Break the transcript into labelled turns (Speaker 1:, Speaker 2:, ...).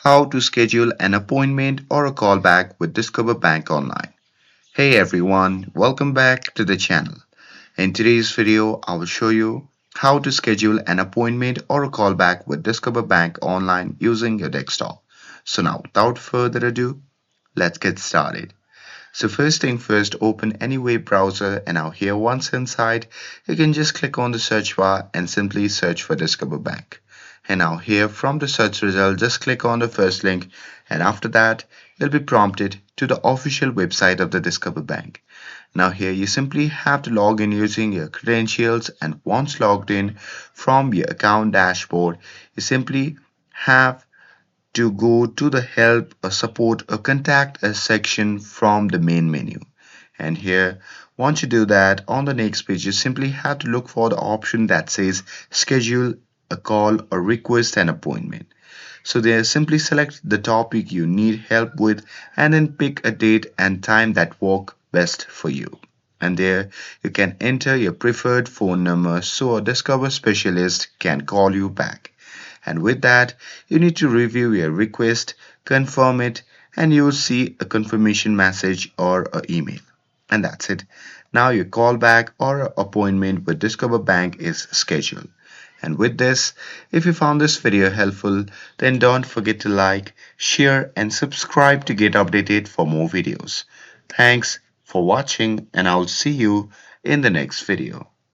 Speaker 1: How to schedule an appointment or a callback with Discover Bank Online. Hey everyone, welcome back to the channel. In today's video, I will show you how to schedule an appointment or a callback with Discover Bank Online using your desktop. So now, without further ado, let's get started. So first thing first, open any web browser and now here once inside, you can just click on the search bar and simply search for Discover Bank. And now here from the search result, just click on the first link and after that, you'll be prompted to the official website of the Discover Bank. Now here you simply have to log in using your credentials and once logged in from your account dashboard, you simply have to go to the help or support or contact us section from the main menu. And here, once you do that, on the next page, you simply have to look for the option that says schedule a call or request an appointment. So there, simply select the topic you need help with and then pick a date and time that work best for you. And there you can enter your preferred phone number so a Discover specialist can call you back. And with that, you need to review your request, confirm it, and you will see a confirmation message or an email. And that's it. Now your callback or appointment with Discover Bank is scheduled. And with this, if you found this video helpful, then don't forget to like, share, and subscribe to get updated for more videos. Thanks for watching, and I'll see you in the next video.